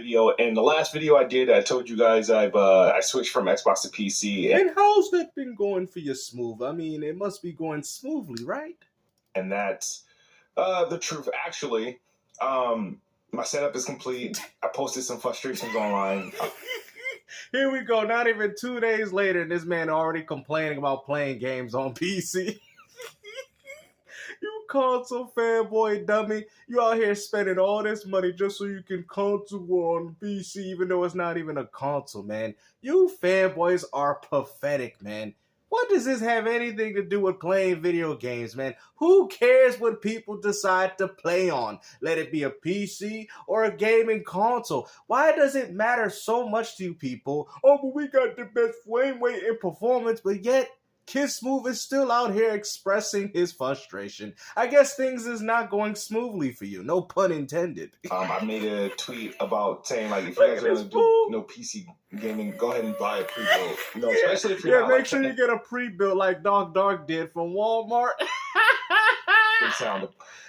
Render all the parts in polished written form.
video. And the last video I did, I told you guys I switched from Xbox to PC. And how's that been going for you, Smooth? I mean, it must be going smoothly, right? And that's the truth. Actually, my setup is complete. I posted some frustrations online. Here we go. Not even 2 days later, and this man already complaining about playing games on PC. You console fanboy dummy. You out here spending all this money just so you can console on PC, even though it's not even a console, man. You fanboys are pathetic, man. What does this have anything to do with playing video games, man? Who cares what people decide to play on? Let it be a PC or a gaming console. Why does it matter so much to you people? Oh, but we got the best frame rate and performance, but yet Kidsmoove is still out here expressing his frustration. I guess things is not going smoothly for you. No pun intended. I made a tweet about saying, like, if you guys are going to do PC gaming, go ahead and buy a pre-built. Especially if you're not, make sure you get a pre-built like Dark did from Walmart.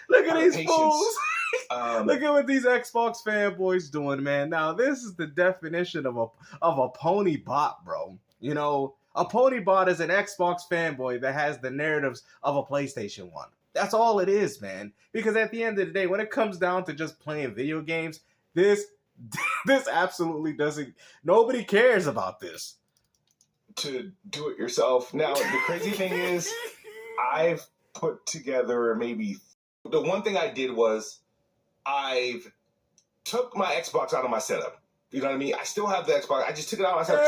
Look at these fools. Look at what these Xbox fanboys doing, man. Now, this is the definition of a pony bot, bro. You know, a pony bot is an Xbox fanboy that has the narratives of a PlayStation 1. That's all it is, man. Because at the end of the day, when it comes down to just playing video games, this absolutely doesn't... Nobody cares about this. To do it yourself. Now, the crazy thing is, I've put together maybe... The one thing I did was, I've took my Xbox out of my setup. You know what I mean? I still have the Xbox. I just took it out of my setup.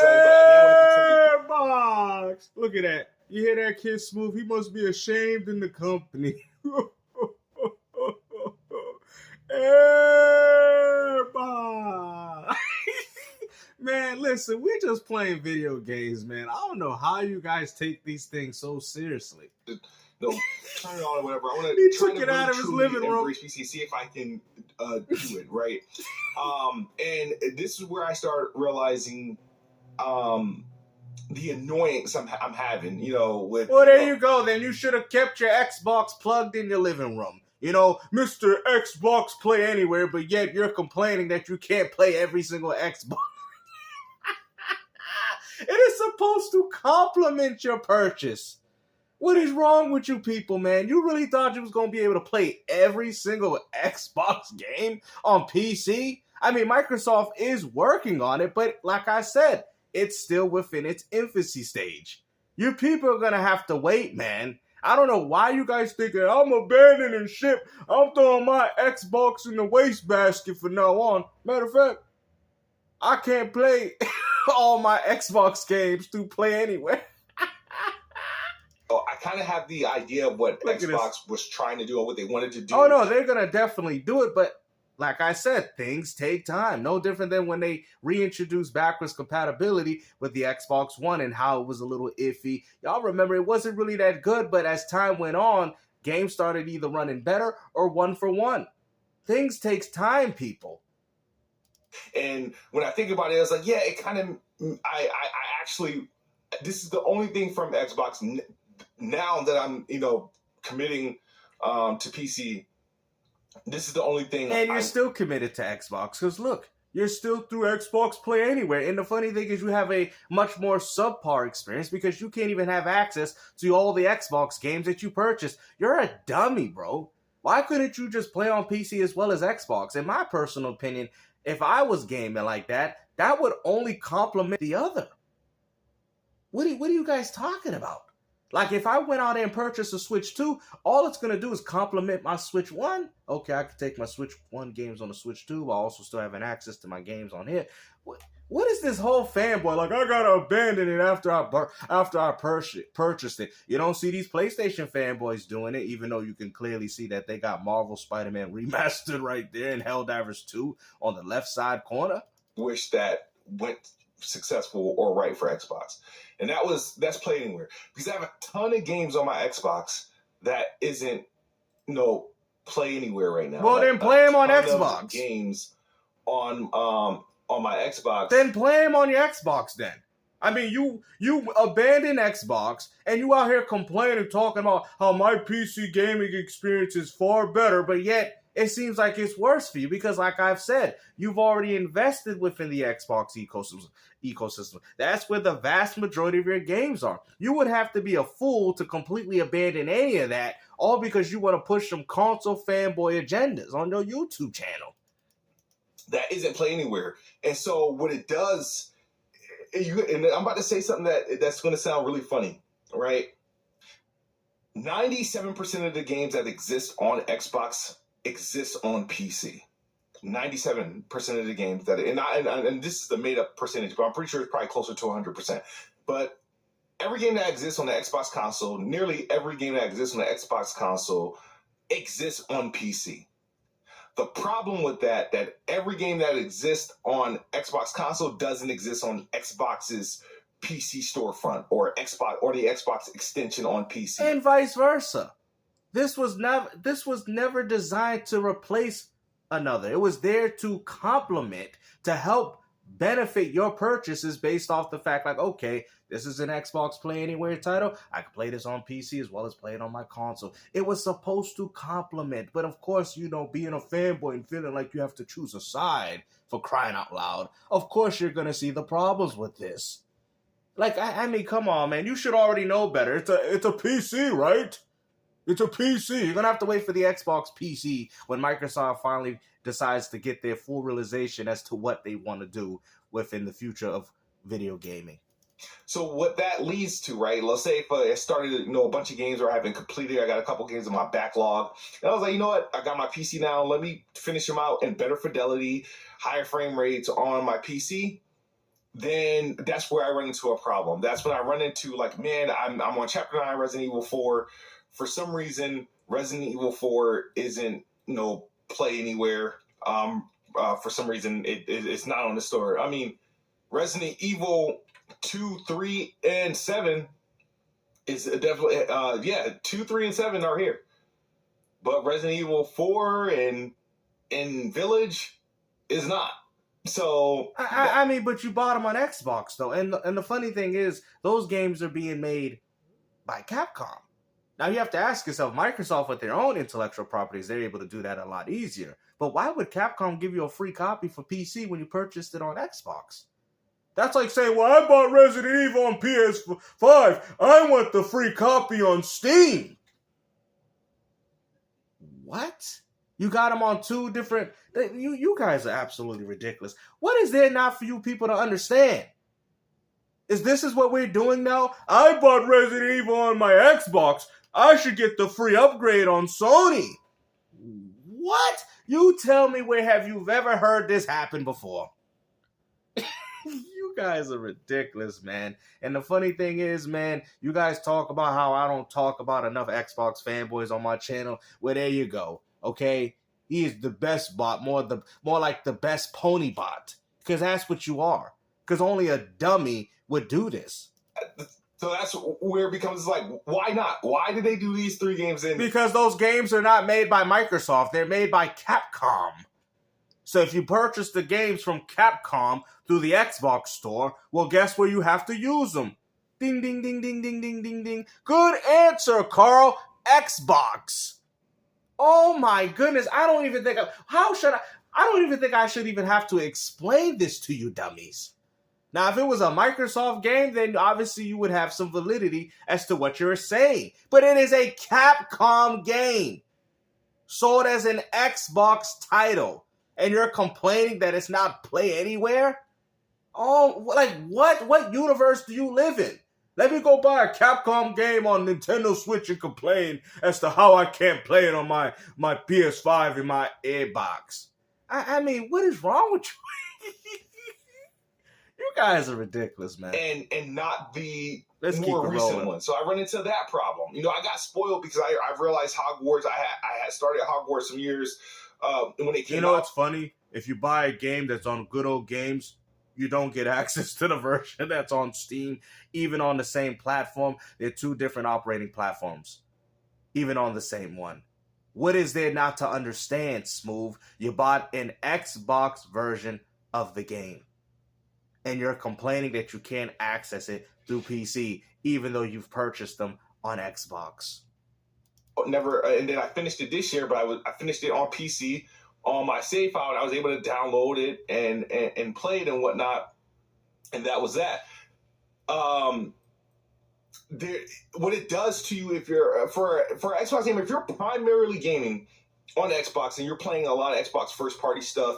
Xbox! Look at that. You hear that, Kidsmoove? He must be ashamed in the company. Xbox! Man, listen, we're just playing video games, man. I don't know how you guys take these things so seriously. No, turn it on or whatever. I want to try to out of his living room. Embrace PC, see if I can do it, right? And this is where I start realizing the annoyance I'm having, with... Well, there you go. Then you should have kept your Xbox plugged in your living room. You know, Mr. Xbox Play Anywhere, but yet you're complaining that you can't play every single Xbox. It is supposed to complement your purchase. What is wrong with you people, man? You really thought you was going to be able to play every single Xbox game on PC? I mean, Microsoft is working on it, but like I said, it's still within its infancy stage. You people are going to have to wait, man. I don't know why you guys thinking, I'm abandoning ship. I'm throwing my Xbox in the wastebasket from now on. Matter of fact, I can't play all my Xbox games to Play Anywhere. I kind of have the idea of what Xbox was trying to do or what they wanted to do. Oh, no, they're going to definitely do it. But like I said, things take time. No different than when they reintroduced backwards compatibility with the Xbox One and how it was a little iffy. Y'all remember it wasn't really that good, but as time went on, games started either running better or one for one. Things takes time, people. And when I think about it, I was like, yeah, it kind of... I actually... This is the only thing from Xbox... Now that I'm, committing to PC, this is the only thing. And you're still committed to Xbox because look, you're still through Xbox Play Anywhere. And the funny thing is, you have a much more subpar experience because you can't even have access to all the Xbox games that you purchased. You're a dummy, bro. Why couldn't you just play on PC as well as Xbox? In my personal opinion, if I was gaming like that, that would only complement the other. What are you guys talking about? Like, if I went out and purchased a Switch 2, all it's going to do is complement my Switch 1. Okay, I could take my Switch 1 games on the Switch 2 while also still having access to my games on here. What is this whole fanboy? Like, I got to abandon it after I purchased it. You don't see these PlayStation fanboys doing it, even though you can clearly see that they got Marvel Spider-Man Remastered right there and Helldivers 2 on the left side corner. Wish that went successful or right for Xbox. And that's Play Anywhere. Because I have a ton of games on my Xbox that isn't, Play Anywhere right now. Well, then play them on Xbox. Games on my Xbox. Then play them on your Xbox then. I mean, you abandon Xbox and you out here complaining, talking about how my PC gaming experience is far better, but yet it seems like it's worse for you because, like I've said, you've already invested within the Xbox ecosystem. That's where the vast majority of your games are. You would have to be a fool to completely abandon any of that, all because you want to push some console fanboy agendas on your YouTube channel. That isn't Play Anywhere. And so what it does, and I'm about to say something that's going to sound really funny, right? 97% of the games that exist on Xbox exist on PC. 97% of the games and this is the made up percentage, but I'm pretty sure it's probably closer to 100%. But every game that exists on the Xbox console, nearly every game that exists on the Xbox console exists on PC. The problem with that every game that exists on Xbox console doesn't exist on Xbox's PC storefront or the Xbox extension on PC. And vice versa. This was never designed to replace another. It was there to complement, to help benefit your purchases based off the fact, like, okay, this is an Xbox Play Anywhere title. I can play this on PC as well as play it on my console. It was supposed to complement. But of course, being a fanboy and feeling like you have to choose a side, for crying out loud, of course you're going to see the problems with this. Like, I mean, come on, man. You should already know better. It's a PC, right? It's a PC. You're going to have to wait for the Xbox PC when Microsoft finally decides to get their full realization as to what they want to do within the future of video gaming. So what that leads to, right? Let's say if I started, a bunch of games where I haven't completed, I got a couple games in my backlog. And I was like, you know what? I got my PC now. Let me finish them out in better fidelity, higher frame rates on my PC. Then that's where I run into a problem. That's when I run into, like, man, I'm on Chapter 9 Resident Evil 4. For some reason, Resident Evil 4 isn't, Play Anywhere. For some reason, it's not on the store. I mean, Resident Evil 2, 3, and 7 is definitely, 2, 3, and 7 are here. But Resident Evil 4 and Village is not. So I mean, but you bought them on Xbox though, and the funny thing is, those games are being made by Capcom. Now you have to ask yourself, Microsoft with their own intellectual properties, they're able to do that a lot easier. But why would Capcom give you a free copy for PC when you purchased it on Xbox? That's like saying, well, I bought Resident Evil on PS5. I want the free copy on Steam. What? You got them on two different... You guys are absolutely ridiculous. What is there not for you people to understand? This is what we're doing now? I bought Resident Evil on my Xbox. I should get the free upgrade on Sony. What? You tell me, where have you ever heard this happen before? You guys are ridiculous, man. And the funny thing is, man, you guys talk about how I don't talk about enough Xbox fanboys on my channel. Well, there you go. Okay? He is the best bot, more like the best pony bot. Because that's what you are. Because only a dummy would do this. So that's where it becomes like, why not? Why did they do these 3 games in? Because those games are not made by Microsoft. They're made by Capcom. So if you purchase the games from Capcom through the Xbox store, well, guess where you have to use them? Ding, ding, ding, ding, ding, ding, ding, ding. Good answer, Carl. Xbox. Oh my goodness. I don't even think I should even have to explain this to you dummies. Now, if it was a Microsoft game, then obviously you would have some validity as to what you're saying. But it is a Capcom game, sold as an Xbox title, and you're complaining that it's not Play Anywhere? Oh, like what? What universe do you live in? Let me go buy a Capcom game on Nintendo Switch and complain as to how I can't play it on my PS5 and my Xbox. I mean, what is wrong with you? You guys are ridiculous, man. And not the more recent one. So I run into that problem. I got spoiled because I realized Hogwarts. I had started Hogwarts some years when it came out. It's funny? If you buy a game that's on Good Old Games, you don't get access to the version that's on Steam, even on the same platform. They're 2 different operating platforms, even on the same one. What is there not to understand, Smooth? You bought an Xbox version of the game, and you're complaining that you can't access it through PC, even though you've purchased them on Xbox. never, and then I finished it this year, but I finished it on PC on my save file, and I was able to download it and play it and whatnot, and that was that. What it does to you if you're for Xbox game, if you're primarily gaming on Xbox and you're playing a lot of Xbox first party stuff,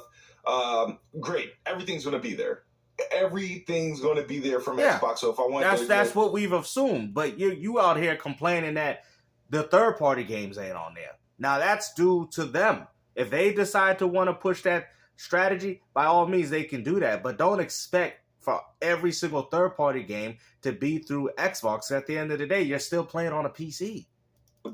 great, everything's going to be there. Everything's going to be there from Xbox. So if I want, that's what we've assumed. But you out here complaining that the third party games ain't on there. Now that's due to them. If they decide to want to push that strategy, by all means they can do that. But don't expect for every single third-party game to be through Xbox. At the end of the day, you're still playing on a PC.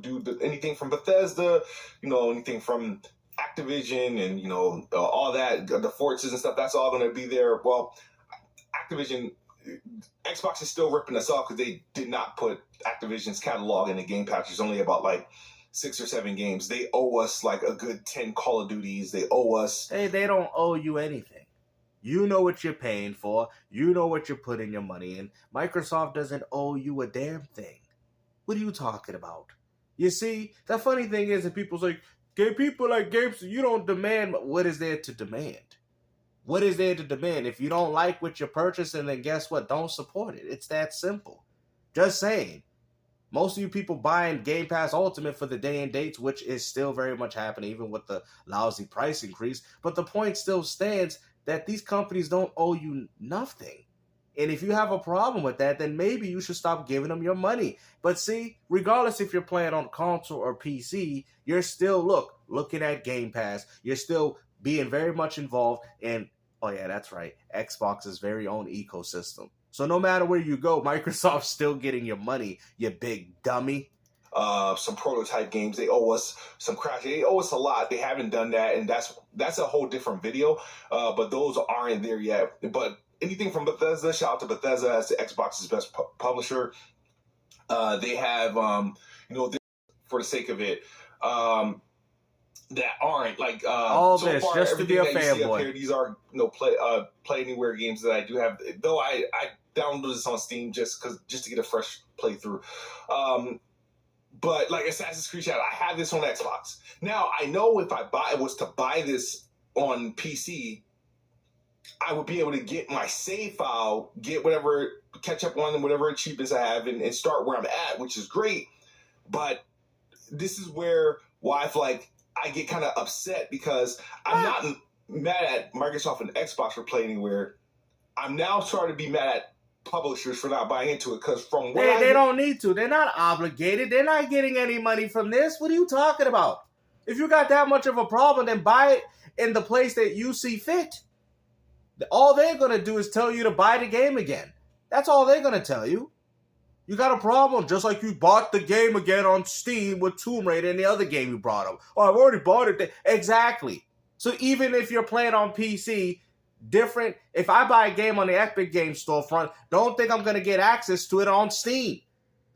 Do anything from Bethesda, anything from Activision and, all that, the Forces and stuff, that's all going to be there. Well, Activision, Xbox is still ripping us off because they did not put Activision's catalog in the Game Pass. There's only about 6 or 7 games. They owe us a good 10 Call of Duties. They owe us... Hey, they don't owe you anything. You know what you're paying for. You know what you're putting your money in. Microsoft doesn't owe you a damn thing. What are you talking about? You see, the funny thing is that people's like, people like games, you don't demand. What is there to demand? What is there to demand? If you don't like what you're purchasing, then guess what? Don't support it. It's that simple. Just saying. Most of you people buying Game Pass Ultimate for the day and dates, which is still very much happening, even with the lousy price increase. But the point still stands that these companies don't owe you nothing. And if you have a problem with that, then maybe you should stop giving them your money. But see, regardless if you're playing on console or PC, you're still, looking at Game Pass. You're still being very much involved in, oh yeah, that's right, Xbox's very own ecosystem. So no matter where you go, Microsoft's still getting your money, you big dummy. Some prototype games, they owe us some Crash. They owe us a lot. They haven't done that, and that's a whole different video. But those aren't there yet. But anything from Bethesda, shout out to Bethesda as Xbox's best publisher. They have, for the sake of it, that aren't all so this far, just to be a fanboy. Here, these are play anywhere games that I do have. Though I downloaded this on Steam just to get a fresh playthrough. But like Assassin's Creed Shadow, I have this on Xbox. Now I know if I was to buy this on PC, I would be able to get my save file, get whatever, catch up on whatever achievements I have, and start where I'm at, which is great. But this is why I get kind of upset because I'm not mad at Microsoft and Xbox for Play Anywhere. I'm now starting to be mad at publishers for not buying into it because from what they don't need to. They're not obligated. They're not getting any money from this. What are you talking about? If you got that much of a problem, then buy it in the place that you see fit. All they're going to do is tell you to buy the game again. That's all they're going to tell you. You got a problem, just like you bought the game again on Steam with Tomb Raider and the other game you brought up. Oh, I've already bought it. Exactly. So even if you're playing on PC, different. If I buy a game on the Epic Games storefront, don't think I'm going to get access to it on Steam.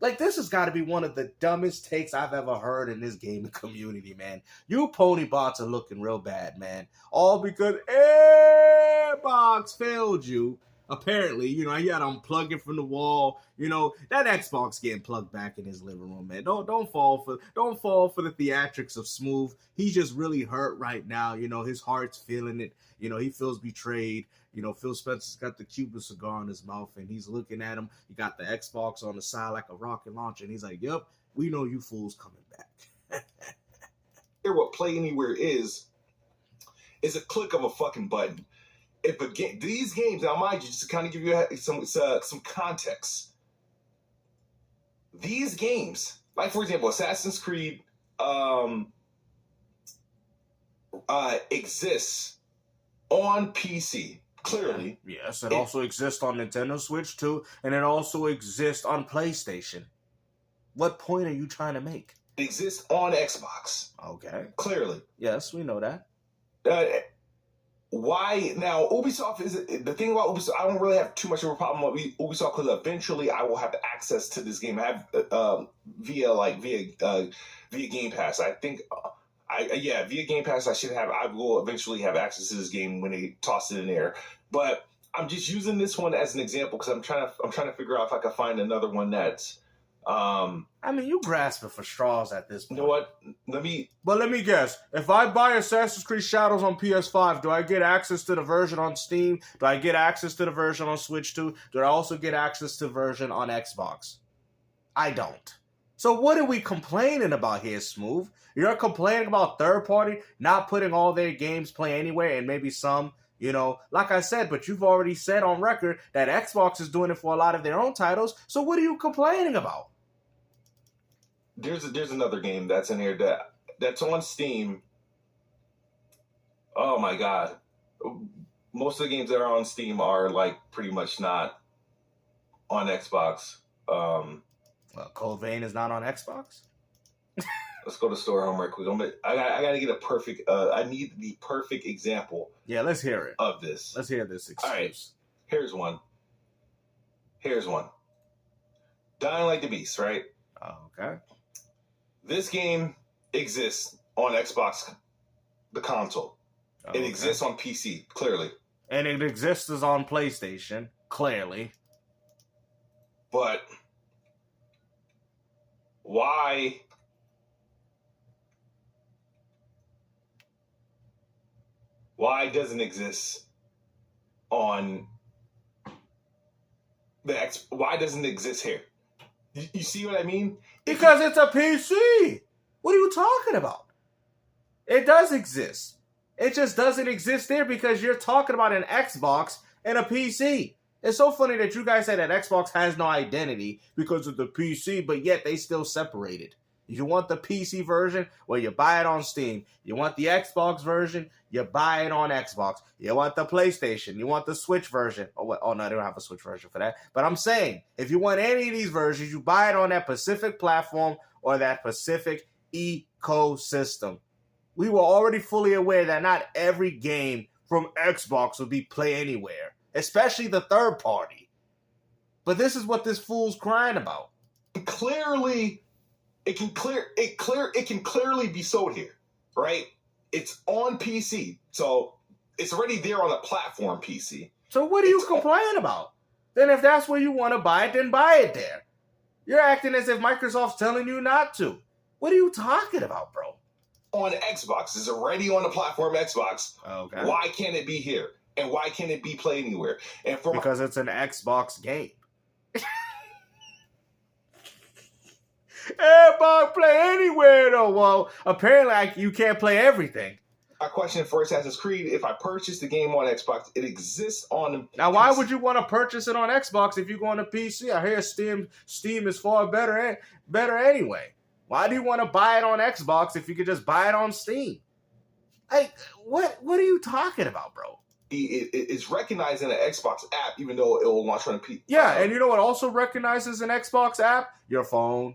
This has got to be one of the dumbest takes I've ever heard in this gaming community, man. You pony bots are looking real bad, man. All because Xbox failed you. Apparently, he had to unplug it from the wall. That Xbox getting plugged back in his living room, man. Don't fall for the theatrics of Smooth. He's just really hurt right now. His heart's feeling it. He feels betrayed. Phil Spencer's got the Cuban cigar in his mouth, and he's looking at him. He got the Xbox on the side like a rocket launcher, and he's like, "Yep, we know you fools coming back." Here, what Play Anywhere is a click of a fucking button. If these games, now mind you, just to kind of give you some context, these games, like for example, Assassin's Creed, exists on PC. Clearly, yes, it also exists on Nintendo Switch too, and it also exists on PlayStation. What point are you trying to make? It exists on Xbox. Okay, clearly, yes, we know that. Why now? Ubisoft is the thing about Ubisoft. I don't really have too much of a problem with Ubisoft because eventually I will have access to this game. I have via Game Pass. I think via Game Pass I will eventually have access to this game when they toss it in there. But I'm just using this one as an example because I'm trying to figure out if I can find another one that's I mean, you grasping for straws at this point. You know what? Let me guess. If I buy Assassin's Creed Shadows on PS5, do I get access to the version on Steam? Do I get access to the version on Switch too? Do I also get access to the version on Xbox? I don't. So what are we complaining about here, Smooth? You're complaining about third party not putting all their games play anywhere and maybe some, like I said, but you've already said on record that Xbox is doing it for a lot of their own titles. So what are you complaining about? There's another game that's in here that's on Steam. Oh my god. Most of the games that are on Steam are like pretty much not on Xbox. Code Vein is not on Xbox? Let's go to store home right quick. I gotta get a perfect. I need the perfect example. Yeah, let's hear it. Of this. Let's hear this excuse. All right, here's one. Dying Like the Beast, right? Oh, okay. This game exists on Xbox, the console. Oh, it exists on PC, clearly. And it exists on PlayStation, clearly. But why doesn't it exist on why doesn't it exist here? You see what I mean? Because it's a PC. What are you talking about? It does exist. It just doesn't exist there because you're talking about an Xbox and a PC. It's so funny that you guys say that Xbox has no identity because of the PC, but yet they still separated. You want the PC version? Well, you buy it on Steam. You want the Xbox version? You buy it on Xbox. You want the PlayStation? You want the Switch version? Oh no, they don't have a Switch version for that. But I'm saying, if you want any of these versions, you buy it on that Pacific platform or that Pacific ecosystem. We were already fully aware that not every game from Xbox would be play anywhere, especially the third party. But this is what this fool's crying about. Clearly, it can clearly be sold here, right? It's on PC, so it's already there on the platform PC. So what are you complaining about? Then if that's where you want to buy it, then buy it there. You're acting as if Microsoft's telling you not to. What are you talking about, bro? On Xbox, it's already on the platform Xbox. Okay. Why can't it be here? And why can't it be played anywhere? Because it's an Xbox game. Everybody play anywhere though. Well, apparently you can't play everything. My question for Assassin's Creed: if I purchase the game on Xbox, it exists on. Now, why would you want to purchase it on Xbox if you go on a PC? I hear Steam is far better anyway. Why do you want to buy it on Xbox if you could just buy it on Steam? Like, what are you talking about, bro? It's recognizing an Xbox app, even though it will launch on a PC. Yeah, and you know what also recognizes an Xbox app? Your phone.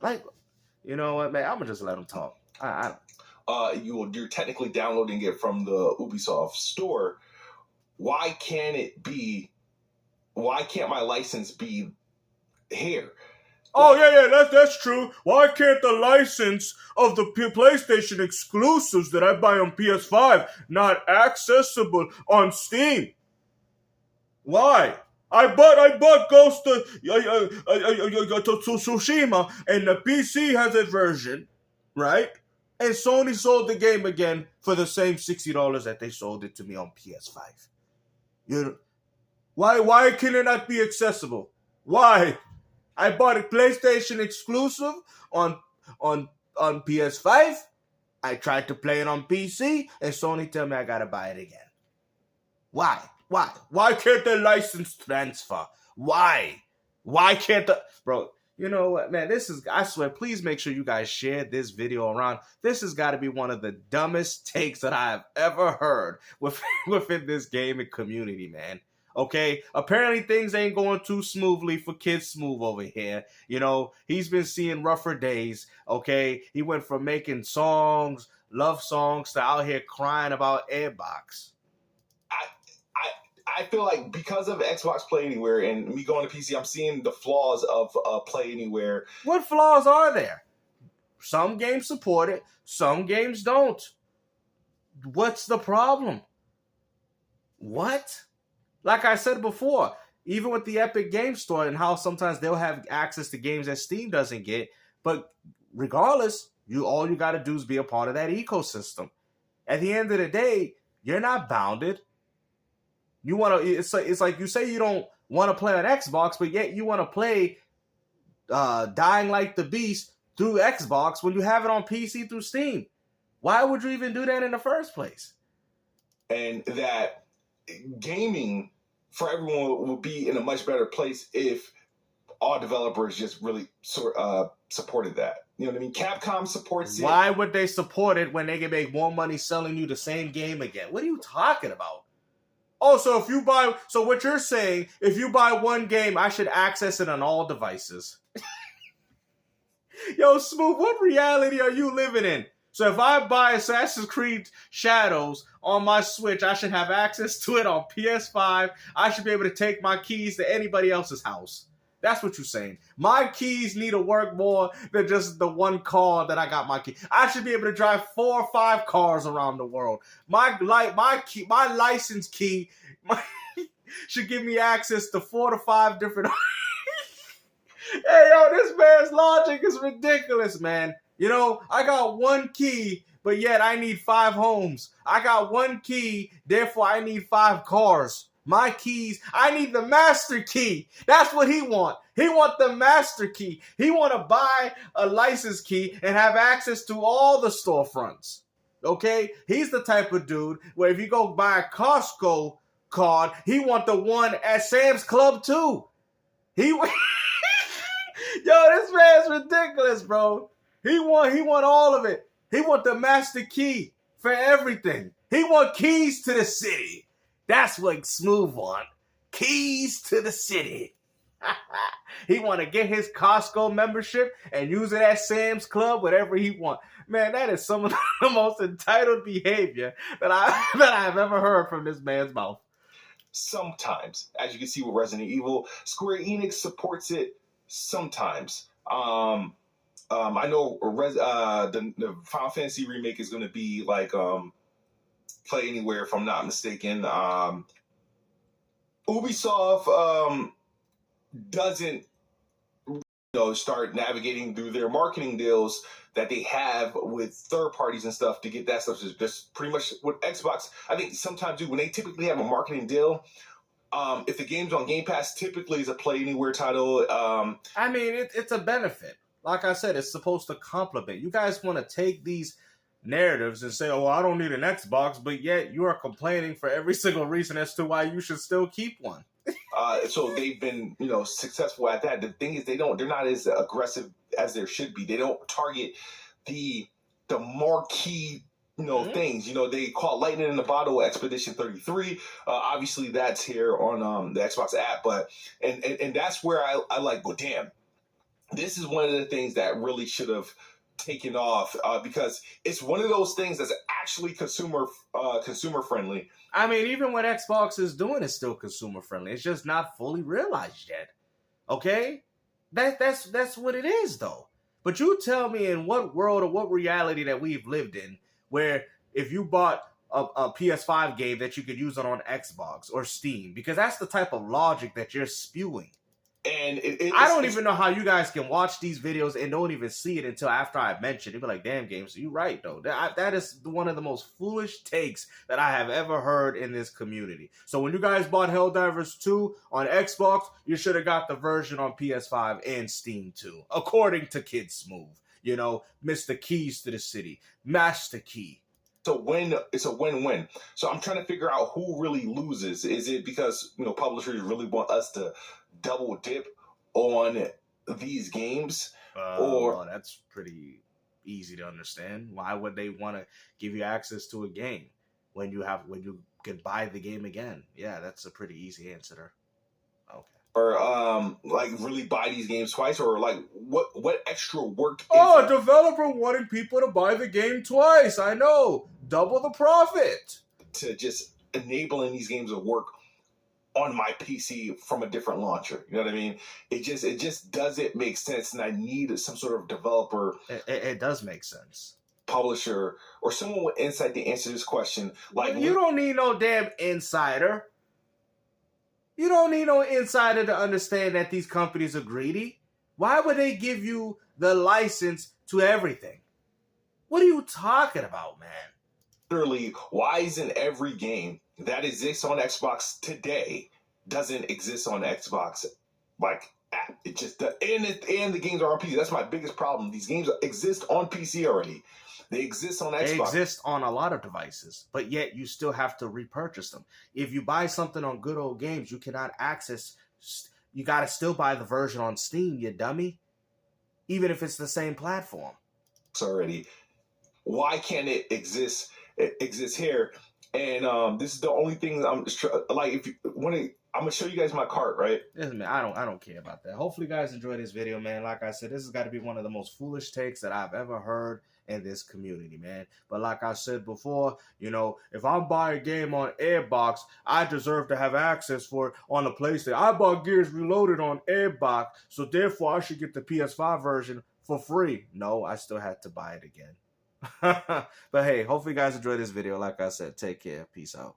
Like, you know what, man? I'm gonna just let them talk. I don't. You're technically downloading it from the Ubisoft store. Why can't my license be here? Oh, yeah, that's true. Why can't the license of the PlayStation exclusives that I buy on PS5 not accessible on Steam? Why? I bought Ghost of Tsushima, and the PC has a version, right? And Sony sold the game again for the same $60 that they sold it to me on PS5. Why can it not be accessible? Why? I bought a PlayStation exclusive on PS5. I tried to play it on PC, and Sony tell me I gotta buy it again. Why? Why can't the license transfer? Why can't the... Bro, you know what, man? I swear, please make sure you guys share this video around. This has got to be one of the dumbest takes that I have ever heard within this gaming community, man. Okay, apparently things ain't going too smoothly for Kidsmoove over here. You know, he's been seeing rougher days. Okay, he went from making songs, love songs, to out here crying about Airbox. I feel like because of Xbox Play Anywhere and me going to PC, I'm seeing the flaws of Play Anywhere. What flaws are there? Some games support it, some games don't. What's the problem? What? Like I said before, even with the Epic Game Store and how sometimes they'll have access to games that Steam doesn't get. But regardless, all you got to do is be a part of that ecosystem. At the end of the day, you're not bounded. You want to. It's like you say you don't want to play on Xbox, but yet you want to play Dying Like the Beast through Xbox when you have it on PC through Steam. Why would you even do that in the first place? And that gaming for everyone would be in a much better place if all developers just really supported that. You know what I mean? Capcom supports it. Why would they support it when they can make more money selling you the same game again? What are you talking about? Oh, so what you're saying, if you buy one game, I should access it on all devices. Yo, Smooth, what reality are you living in? So if I buy Assassin's Creed Shadows on my Switch, I should have access to it on PS5. I should be able to take my keys to anybody else's house. That's what you're saying. My keys need to work more than just the one car that I got my key. I should be able to drive 4 or 5 cars around the world. My license key should give me access to 4 to 5 different. Hey, yo, this man's logic is ridiculous, man. You know, I got one key, but yet I need 5 homes. I got one key, therefore I need 5 cars. My keys, I need the master key. That's what he want. He want the master key. He want to buy a license key and have access to all the storefronts. Okay? He's the type of dude where if you go buy a Costco card, he want the one at Sam's Club too. Yo, this man's ridiculous, bro. He want all of it. He want the master key for everything. He want keys to the city. That's what Smooth want. Keys to the city. He want to get his Costco membership and use it at Sam's Club, whatever he want. Man, that is some of the most entitled behavior that I've ever heard from this man's mouth. Sometimes, as you can see with Resident Evil, Square Enix supports it sometimes. I know the Final Fantasy remake is going to be like Play Anywhere, if I'm not mistaken. Ubisoft doesn't start navigating through their marketing deals that they have with third parties and stuff to get that stuff. Just pretty much with Xbox, I think sometimes when they typically have a marketing deal, if the game's on Game Pass, typically is a Play Anywhere title. I mean, it's a benefit. Like I said, it's supposed to complement. You guys want to take these narratives and say, oh, I don't need an Xbox, but yet you are complaining for every single reason as to why you should still keep one. So they've been, successful at that. The thing is, they're not as aggressive as there should be. They don't target the marquee, things. They call it lightning in the bottle, Expedition 33. Obviously, that's here on the Xbox app, but and that's where I like. Well, damn, this is one of the things that really should have taken off because it's one of those things that's actually consumer friendly. I mean, even what Xbox is doing is still consumer friendly. It's just not fully realized yet. Okay? That's what it is, though. But you tell me in what world or what reality that we've lived in where if you bought a PS5 game that you could use it on Xbox or Steam, because that's the type of logic that you're spewing. And I don't even know how you guys can watch these videos and don't even see it until after I mention it. Be like, damn, Games, you're right, though. That is one of the most foolish takes that I have ever heard in this community. So when you guys bought Helldivers 2 on Xbox, you should have got the version on PS5 and Steam too, according to Kidsmoove. Mr. Keys to the City, Master Key. It's a win-win. So I'm trying to figure out who really loses. Is it because publishers really want us to double dip on these games? Well, that's pretty easy to understand. Why would they want to give you access to a game when you can buy the game again? Yeah, that's a pretty easy answer there. Okay. Or really buy these games twice, or like what extra work is a developer wanting people to buy the game twice. I know. Double the profit. To just enabling these games to work on my PC from a different launcher. You know what I mean? It just doesn't make sense, and I need some sort of developer. It does make sense. Publisher or someone with insight to answer this question. Like, you don't need no damn insider. You don't need no insider to understand that these companies are greedy. Why would they give you the license to everything? What are you talking about, man? Literally, why isn't every game that exists on Xbox today doesn't exist on Xbox like app? It just and the games are on PC. That's my biggest problem. These games exist on PC already. They exist on Xbox. They exist on a lot of devices, but yet you still have to repurchase them. If you buy something on Good Old Games, you cannot access. You got to still buy the version on Steam, you dummy. Even if it's the same platform. Already. Why can't it exist? It exists here, and this is the only thing I'm like. If you want to, I'm gonna show you guys my cart, right? Listen, man, I don't care about that. Hopefully, you guys enjoy this video, man. Like I said, this has got to be one of the most foolish takes that I've ever heard in this community, man. But like I said before, you know, if I'm buying a game on Airbox, I deserve to have access for it on the PlayStation. I bought Gears Reloaded on Airbox, so therefore I should get the PS5 version for free. No, I still had to buy it again. But hey, hopefully you guys enjoyed this video. Like I said, take care. Peace out.